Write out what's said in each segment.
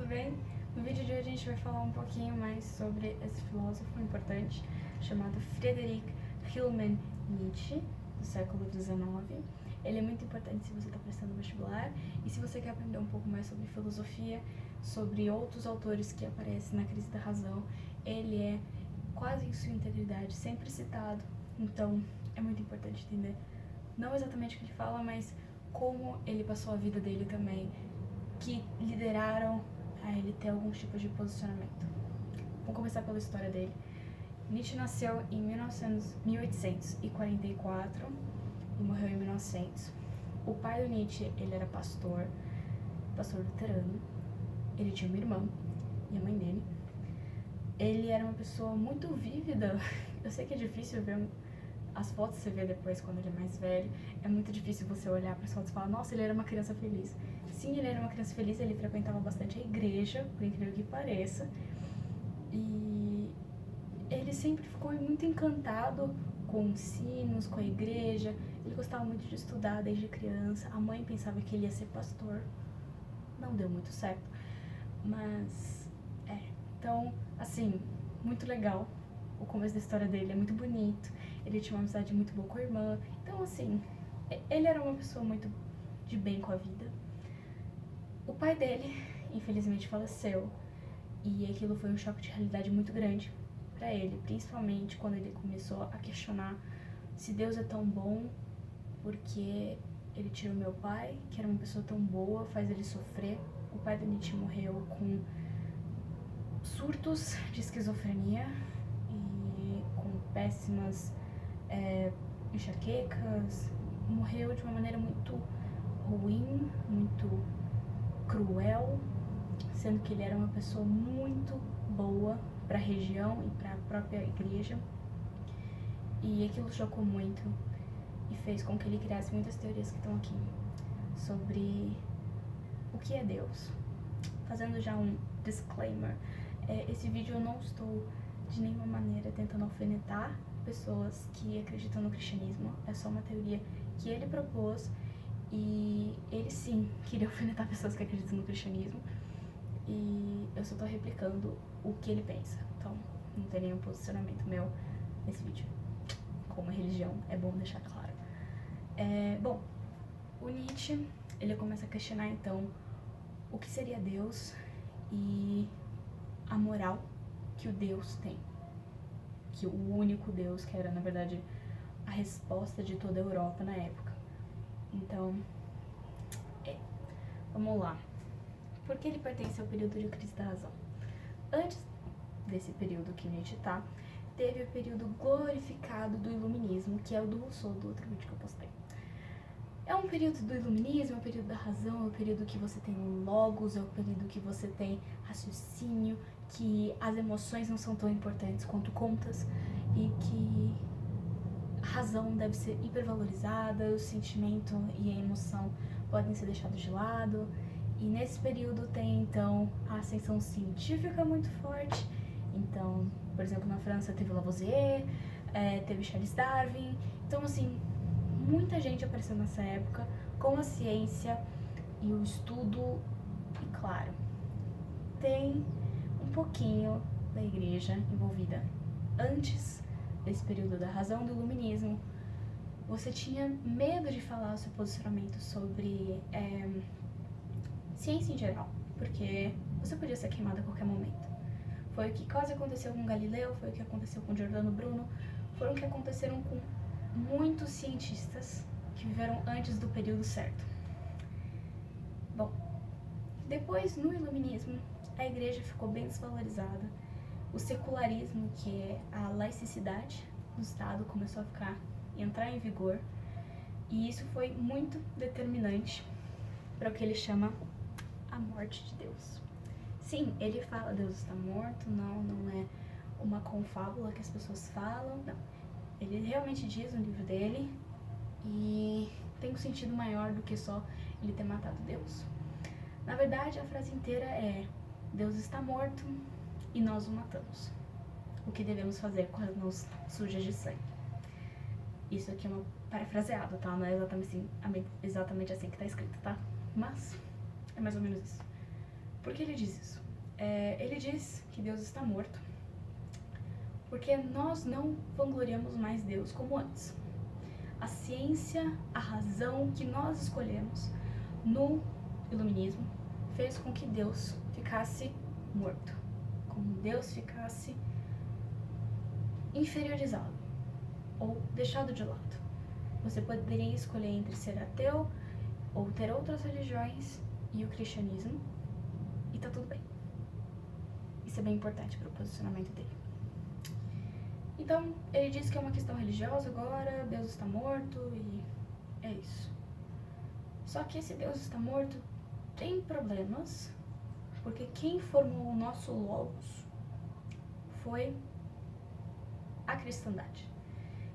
bem? No vídeo de hoje a gente vai falar um pouquinho mais sobre esse filósofo importante chamado Friedrich Wilhelm Nietzsche, do século XIX. Ele é muito importante se você está prestando vestibular e se você quer aprender um pouco mais sobre filosofia, sobre outros autores que aparecem na Crise da Razão. Ele é quase em sua integridade sempre citado, então é muito importante entender não exatamente o que ele fala, mas como ele passou a vida dele também, que lideraram a ele ter alguns tipos de posicionamento. Vamos começar pela história dele. Nietzsche nasceu em 1844 e morreu em 1900. O pai do Nietzsche, ele era pastor luterano. Ele tinha uma irmã e a mãe dele. Ele era uma pessoa muito vívida. Eu sei que é difícil ver as fotos, você vê depois quando ele é mais velho. É muito difícil você olhar para as fotos e falar, nossa, ele era uma criança feliz. Sim, ele era uma criança feliz, ele frequentava bastante a igreja, por incrível que pareça. E ele sempre ficou muito encantado com os sinos, com a igreja. Ele gostava muito de estudar desde criança. A mãe pensava que ele ia ser pastor. Não deu muito certo. Mas, então, assim, muito legal. O começo da história dele é muito bonito. Ele tinha uma amizade muito boa com a irmã. Então, assim, ele era uma pessoa muito de bem com a vida. O pai dele, infelizmente, faleceu. E aquilo foi um choque de realidade muito grande para ele. Principalmente quando ele começou a questionar se Deus é tão bom, porque ele tirou meu pai, que era uma pessoa tão boa, faz ele sofrer. O pai do Nietzsche morreu com surtos de esquizofrenia e com péssimas enxaquecas. Morreu de uma maneira muito ruim, muito cruel, sendo que ele era uma pessoa muito boa para a região e para a própria igreja. E aquilo chocou muito e fez com que ele criasse muitas teorias que estão aqui sobre o que é Deus. Fazendo já um disclaimer, esse vídeo eu não estou de nenhuma maneira tentando alfinetar pessoas que acreditam no cristianismo. É só uma teoria que ele propôs e ele sim queria alfinetar pessoas que acreditam no cristianismo. E eu só tô replicando o que ele pensa. Então, não tem nenhum posicionamento meu nesse vídeo. Como religião, é bom deixar claro. Bom, o Nietzsche, ele começa a questionar, então, o que seria Deus e a moral que o Deus tem. Que o único Deus, que era, na verdade, a resposta de toda a Europa na época. Então, vamos lá. Por que ele pertence ao período de crise da razão? Antes desse período que Nietzsche tá, teve o período glorificado do iluminismo, que é o do Rousseau, do outro vídeo que eu postei. É um período do iluminismo, é o período da razão, é o período que você tem logos, é o período que você tem raciocínio, que as emoções não são tão importantes quanto contas e que a razão deve ser hipervalorizada, o sentimento e a emoção podem ser deixados de lado. E nesse período tem, então, a ascensão científica muito forte. Então, por exemplo, na França teve Lavoisier, teve Charles Darwin. Então, assim, muita gente apareceu nessa época com a ciência e o estudo. E, claro, tem um pouquinho da igreja envolvida. Antes desse período da razão, do iluminismo, você tinha medo de falar o seu posicionamento sobre ciência em geral, porque você podia ser queimado a qualquer momento. Foi o que quase aconteceu com Galileu, foi o que aconteceu com Giordano Bruno, foram o que aconteceram com muitos cientistas que viveram antes do período certo. Bom, depois no iluminismo, a igreja ficou bem desvalorizada, o secularismo, que é a laicidade do Estado, começou a entrar em vigor, e isso foi muito determinante para o que ele chama a morte de Deus. Sim, ele fala Deus está morto, não é uma confábula que as pessoas falam, não. Ele realmente diz no livro dele e tem um sentido maior do que só ele ter matado Deus. Na verdade, a frase inteira é: Deus está morto e nós o matamos. O que devemos fazer com as mãos sujas de sangue? Isso aqui é uma parafraseado, tá? Não é exatamente assim que tá escrito, tá? Mas é mais ou menos isso. Por que ele diz isso? Ele diz que Deus está morto porque nós não vangloriamos mais Deus como antes. A ciência, a razão que nós escolhemos no iluminismo fez com que Deus ficasse morto, como Deus ficasse inferiorizado ou deixado de lado. Você poderia escolher entre ser ateu ou ter outras religiões e o cristianismo, e tá tudo bem. Isso é bem importante para o posicionamento dele. Então, ele diz que é uma questão religiosa agora, Deus está morto e é isso. Só que esse Deus está morto tem problemas, porque quem formou o nosso logos foi a cristandade.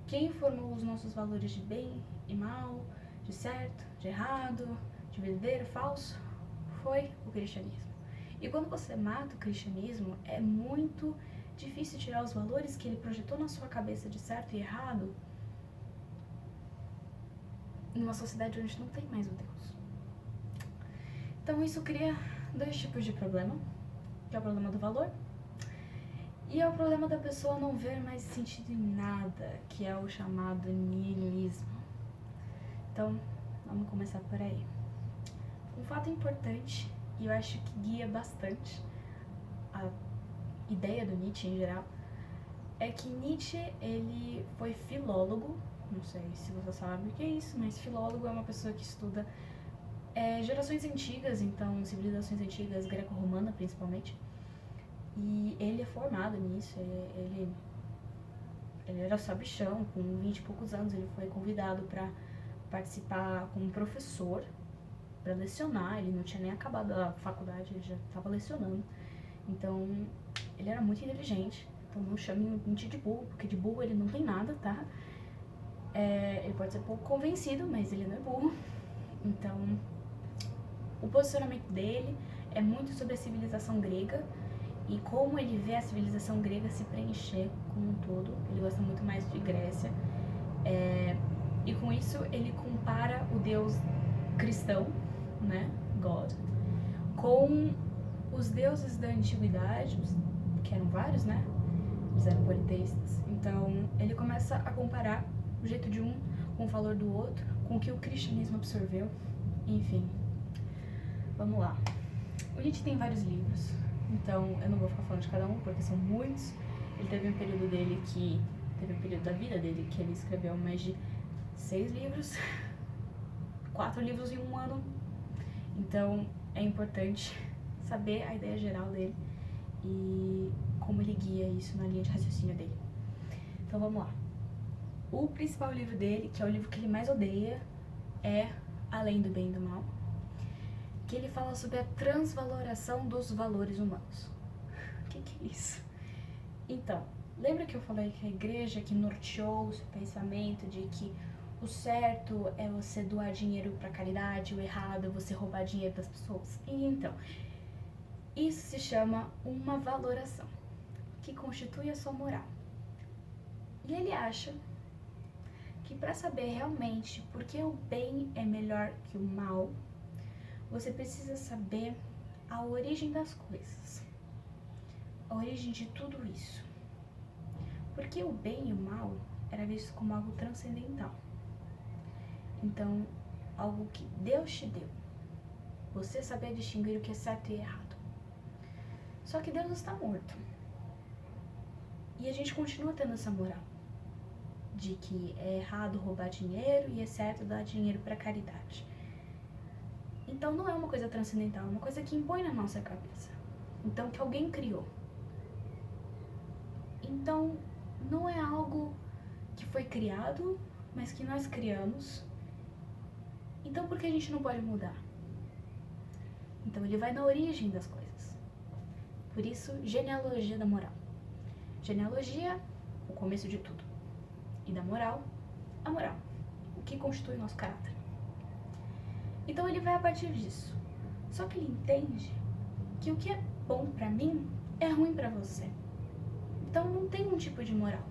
Quem formou os nossos valores de bem e mal, de certo, de errado, de verdadeiro, falso, foi o cristianismo. E quando você mata o cristianismo, é muito difícil tirar os valores que ele projetou na sua cabeça de certo e errado numa sociedade onde não tem mais o Deus. Então isso cria dois tipos de problema, que é o problema do valor e é o problema da pessoa não ver mais sentido em nada, que é o chamado niilismo. Então, vamos começar por aí. Um fato importante, e eu acho que guia bastante a ideia do Nietzsche em geral, é que Nietzsche, ele foi filólogo, não sei se você sabe o que é isso, mas filólogo é uma pessoa que estuda gerações antigas, então civilizações antigas, greco-romana principalmente, e ele é formado nisso, ele era sabichão, com 20 e poucos anos ele foi convidado para participar como professor, para lecionar, ele não tinha nem acabado a faculdade, ele já estava lecionando, então ele era muito inteligente, então não chame Nietzsche de burro, porque de burro ele não tem nada, tá? Ele pode ser pouco convencido, mas ele não é burro, então o posicionamento dele é muito sobre a civilização grega e como ele vê a civilização grega se preencher como um todo. Ele gosta muito mais de Grécia. E com isso ele compara o Deus cristão, né, God, com os deuses da antiguidade, que eram vários, né, eles eram politeístas. Então ele começa a comparar o jeito de um com o valor do outro, com o que o cristianismo absorveu, enfim. Vamos lá. O Nietzsche tem vários livros, então eu não vou ficar falando de cada um, porque são muitos. Ele teve um período da vida dele que ele escreveu mais de 6 livros, 4 livros em um ano. Então é importante saber a ideia geral dele e como ele guia isso na linha de raciocínio dele. Então vamos lá. O principal livro dele, que é o livro que ele mais odeia, é Além do Bem e do Mal, que ele fala sobre a transvaloração dos valores humanos. O que é isso? Então, lembra que eu falei que a igreja que norteou o seu pensamento de que o certo é você doar dinheiro para caridade, o errado é você roubar dinheiro das pessoas? E então, isso se chama uma valoração, que constitui a sua moral. E ele acha que para saber realmente por que o bem é melhor que o mal, você precisa saber a origem das coisas, a origem de tudo isso. Porque o bem e o mal era visto como algo transcendental. Então, algo que Deus te deu. Você saber distinguir o que é certo e errado. Só que Deus está morto. E a gente continua tendo essa moral de que é errado roubar dinheiro e é certo dar dinheiro para caridade. Então não é uma coisa transcendental, é uma coisa que impõe na nossa cabeça. Então que alguém criou. Então não é algo que foi criado, mas que nós criamos. Então por que a gente não pode mudar? Então ele vai na origem das coisas. Por isso, genealogia da moral. Genealogia, o começo de tudo. E da moral, a moral. O que constitui o nosso caráter. Então ele vai a partir disso. Só que ele entende que o que é bom pra mim é ruim pra você. Então não tem um tipo de moral.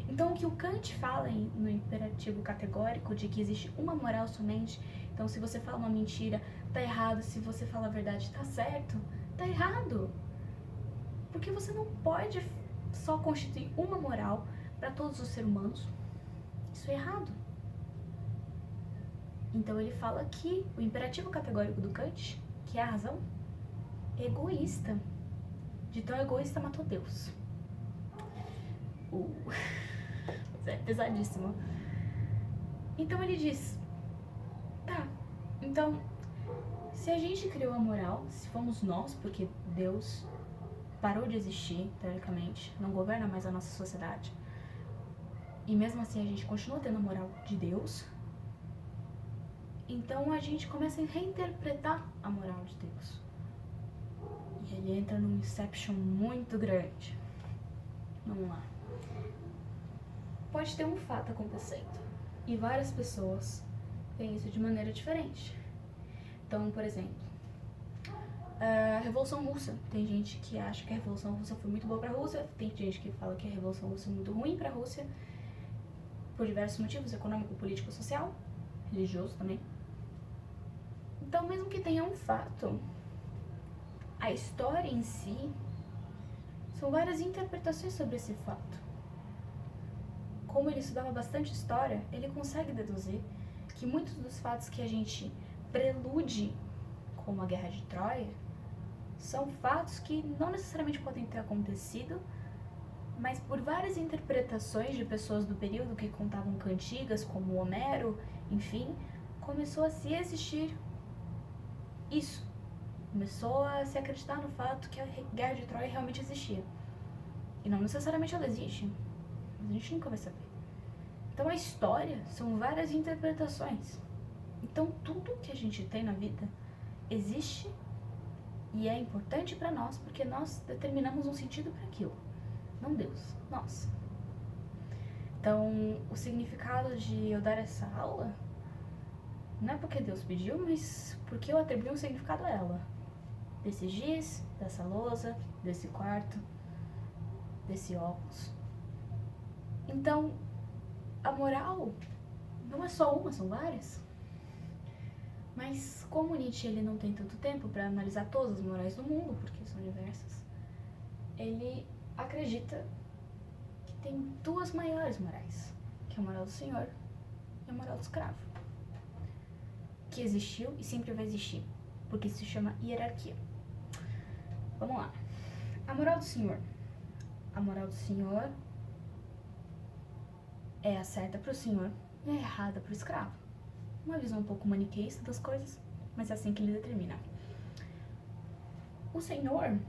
Então o que o Kant fala no imperativo categórico de que existe uma moral somente Então, se você fala uma mentira, tá errado. Se você fala a verdade, tá certo. Tá errado. Porque você não pode só constituir uma moral para todos os seres humanos. Isso é errado. Então ele fala que o imperativo categórico do Kant, que é a razão, é egoísta. De tão egoísta matou Deus. É pesadíssimo. Então ele diz, tá, então se a gente criou a moral, se fomos nós, porque Deus parou de existir, teoricamente, não governa mais a nossa sociedade, e mesmo assim a gente continua tendo a moral de Deus, então a gente começa a reinterpretar a moral de Deus. E ele entra num inception muito grande. Vamos lá. Pode ter um fato acontecendo, e várias pessoas veem isso de maneira diferente. Então, por exemplo, a Revolução Russa. Tem gente que acha que a Revolução Russa foi muito boa para a Rússia, tem gente que fala que a Revolução Russa é muito ruim para a Rússia, por diversos motivos, econômico, político, social, religioso também. Então, mesmo que tenha um fato, a história em si, são várias interpretações sobre esse fato. Como ele estudava bastante história, ele consegue deduzir que muitos dos fatos que a gente prelude como a Guerra de Troia são fatos que não necessariamente podem ter acontecido, mas por várias interpretações de pessoas do período que contavam cantigas, como Homero, enfim, começou a se existir isso. Começou a se acreditar no fato que a Guerra de Troia realmente existia. E não necessariamente ela existe, mas a gente nunca vai saber. Então a história são várias interpretações. Então tudo que a gente tem na vida existe e é importante para nós, porque nós determinamos um sentido para aquilo. Não Deus, nós. Então, o significado de eu dar essa aula não é porque Deus pediu, mas porque eu atribuí um significado a ela. Desse giz, dessa lousa, desse quarto, desse óculos. Então, a moral não é só uma, são várias. Mas como Nietzsche ele não tem tanto tempo para analisar todas as morais do mundo, porque são diversas, ele acredita que tem duas maiores morais, que é a moral do senhor e a moral do escravo, que existiu e sempre vai existir, porque isso se chama hierarquia. Vamos lá. A moral do senhor. A moral do senhor é a certa para o senhor e a errada para o escravo. Uma visão um pouco maniqueísta das coisas, mas é assim que ele determina. O senhor,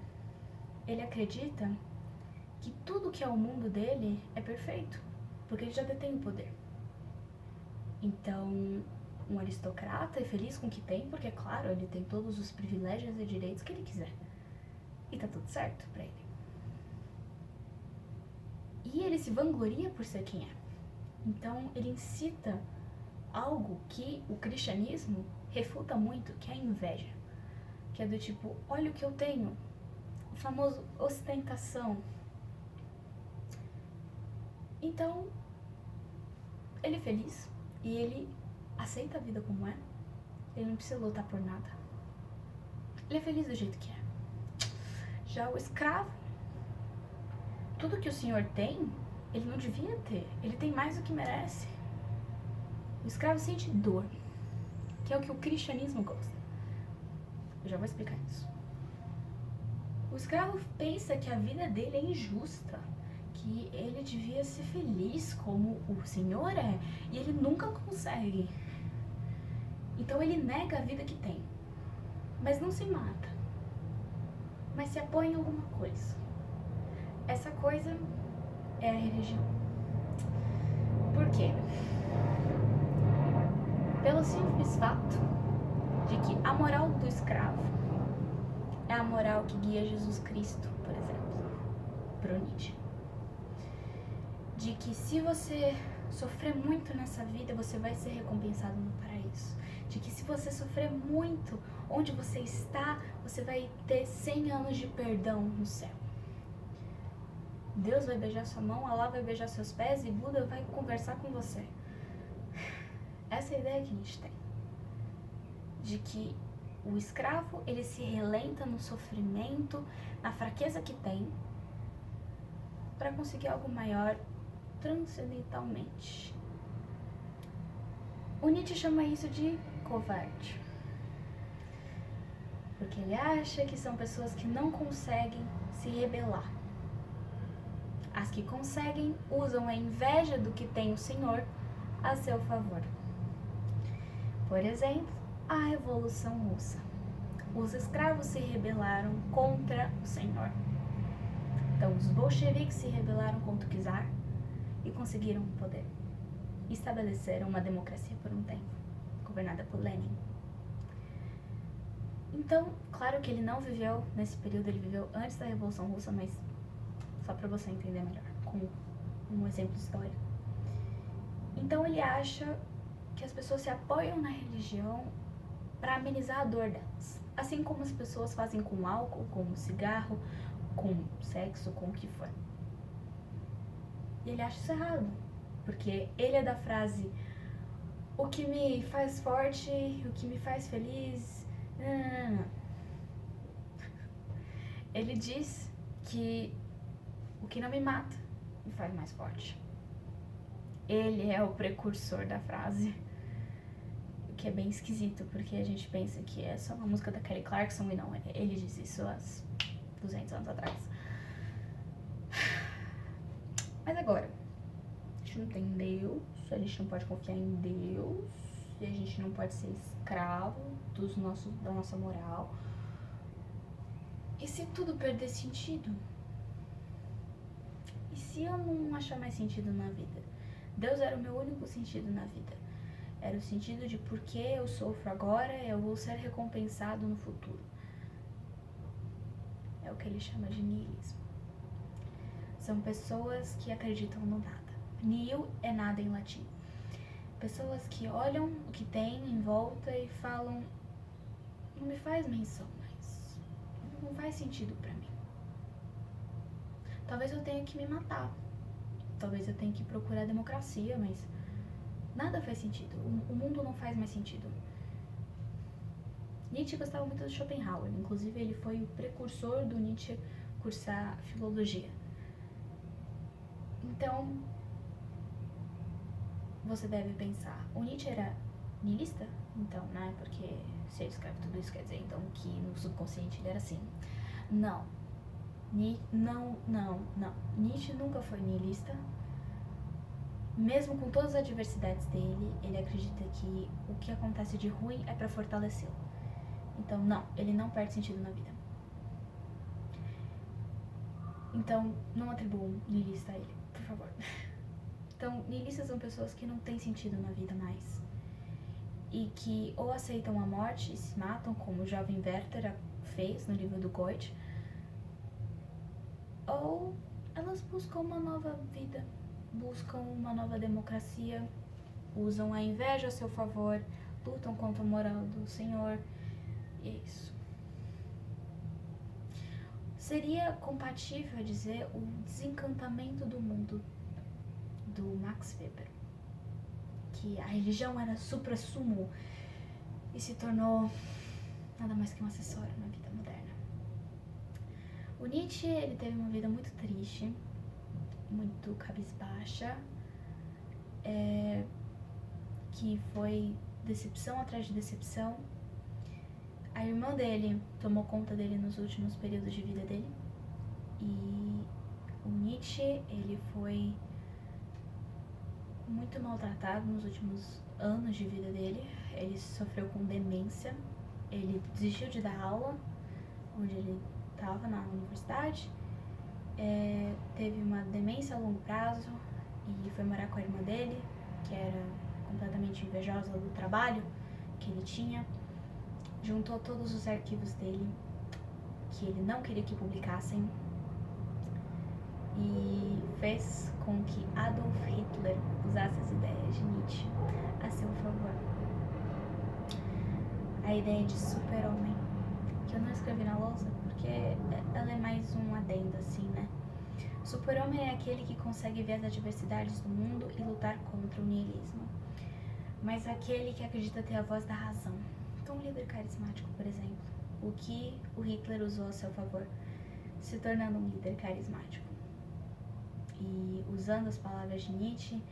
ele acredita que tudo que é o mundo dele é perfeito, porque ele já detém o poder. Então, um aristocrata é feliz com o que tem, porque, claro, ele tem todos os privilégios e direitos que ele quiser. E tá tudo certo pra ele. E ele se vangloria por ser quem é. Então, ele incita algo que o cristianismo refuta muito, que é a inveja. Que é do tipo, olha o que eu tenho. O famoso ostentação. Então, ele é feliz e ele aceita a vida como é. Ele não precisa lutar por nada. Ele é feliz do jeito que é. Já o escravo, tudo que o senhor tem, ele não devia ter. Ele tem mais do que merece. O escravo sente dor, que é o que o cristianismo gosta. Eu já vou explicar isso. O escravo pensa que a vida dele é injusta, que ele devia ser feliz como o senhor é, e ele nunca consegue. Então ele nega a vida que tem, mas não se mata, mas se apoia em alguma coisa. Essa coisa é a religião. Por quê? Pelo simples fato de que a moral do escravo é a moral que guia Jesus Cristo, por exemplo, pro Nietzsche. De que se você sofrer muito nessa vida, você vai ser recompensado no paraíso. De que se você sofrer muito onde você está, você vai ter 100 anos de perdão no céu. Deus vai beijar sua mão, Allah vai beijar seus pés e Buda vai conversar com você. Essa é a ideia que a gente tem. de que o escravo, ele se relenta no sofrimento, na fraqueza que tem, para conseguir algo maior transcendentalmente. O Nietzsche chama isso de covarde, porque ele acha que são pessoas que não conseguem se rebelar. As que conseguem usam a inveja do que tem o Senhor a seu favor. Por exemplo, a Revolução Russa. Os escravos se rebelaram contra o Senhor. Então, os bolcheviques se rebelaram contra o czar e conseguiram o poder. Estabeleceram uma democracia por um tempo, governada por Lenin. Então, claro que ele não viveu nesse período, ele viveu antes da Revolução Russa, mas só para você entender melhor, com um exemplo histórico. Então, ele acha que as pessoas se apoiam na religião para amenizar a dor delas. Assim como as pessoas fazem com álcool, com cigarro, com sexo, com o que for. E ele acha isso errado, porque ele é da frase: o que me faz forte, o que me faz feliz. Não. Ele diz que o que não me mata me faz mais forte. Ele é o precursor da frase, o que é bem esquisito, porque a gente pensa que é só uma música da Kelly Clarkson e não, ele diz isso há 200 anos atrás. Mas agora, a gente não tem Deus, a gente não pode confiar em Deus, e a gente não pode ser escravo da nossa moral. E se tudo perder sentido? E se eu não achar mais sentido na vida? Deus era o meu único sentido na vida. Era o sentido de por que eu sofro agora, eu vou ser recompensado no futuro. É o que ele chama de niilismo. São pessoas que acreditam no nada. Nihil é nada em latim. Pessoas que olham o que tem em volta e falam: não me faz menção mais, não faz sentido pra mim. Talvez eu tenha que me matar, talvez eu tenha que procurar democracia, mas nada faz sentido, o mundo não faz mais sentido. Nietzsche gostava muito de Schopenhauer, inclusive ele foi o precursor do Nietzsche cursar filologia. Então, você deve pensar, o Nietzsche era niilista? Então, né, porque se ele escreve tudo isso, quer dizer então que no subconsciente ele era assim. Não. Nietzsche nunca foi niilista. Mesmo com todas as adversidades dele, ele acredita que o que acontece de ruim é para fortalecê-lo. Então, não, ele não perde sentido na vida. Então, não atribuam niilista a ele, por favor. Então, niilistas são pessoas que não têm sentido na vida mais. E que ou aceitam a morte e se matam, como o jovem Werther fez no livro do Goethe, ou elas buscam uma nova vida, buscam uma nova democracia, usam a inveja a seu favor, lutam contra a moral do Senhor, e é isso. Seria compatível dizer o desencantamento do mundo, do Max Weber, que a religião era supra-sumo e se tornou nada mais que um acessório na vida moderna. O Nietzsche, ele teve uma vida muito triste, muito cabisbaixa, que foi decepção atrás de decepção. A irmã dele tomou conta dele nos últimos períodos de vida dele, e o Nietzsche, ele foi muito maltratado nos últimos anos de vida dele. Ele sofreu com demência, ele desistiu de dar aula onde ele estava na universidade, teve uma demência a longo prazo e foi morar com a irmã dele, que era completamente invejosa do trabalho que ele tinha. Juntou todos os arquivos dele que ele não queria que publicassem e fez com que Adolf Hitler usasse as ideias de Nietzsche a seu favor. A ideia de super-homem, que eu não escrevi na lousa porque ela é mais um adendo assim, né? Super-homem é aquele que consegue ver as adversidades do mundo e lutar contra o niilismo, mas aquele que acredita ter a voz da razão, Então, um líder carismático, por exemplo, o que o Hitler usou a seu favor, se tornando um líder carismático. E usando as palavras de Nietzsche,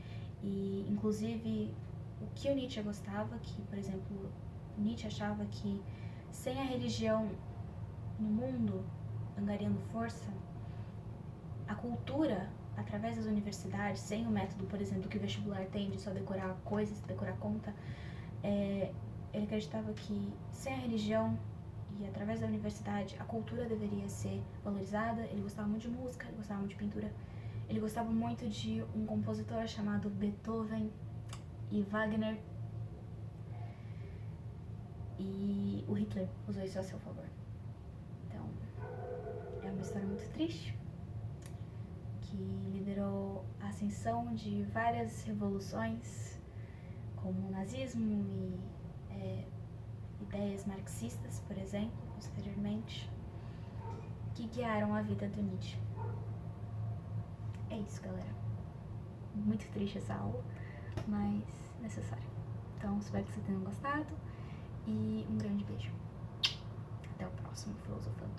e inclusive o que o Nietzsche gostava, que, por exemplo, Nietzsche achava que sem a religião no mundo angariando força, a cultura, através das universidades, sem o método, por exemplo, que o vestibular tem de só decorar coisas, decorar conta, ele acreditava que sem a religião e através da universidade, a cultura deveria ser valorizada. Ele gostava muito de música, ele gostava muito de pintura, ele gostava muito de um compositor chamado Beethoven e Wagner. E o Hitler usou isso a seu favor. Então, é uma história muito triste, que liderou a ascensão de várias revoluções, como o nazismo e ideias marxistas, por exemplo, posteriormente, que guiaram a vida do Nietzsche. É isso, galera. Muito triste essa aula, mas necessária. Então, espero que vocês tenham gostado e um grande beijo. Até o próximo Filosofando.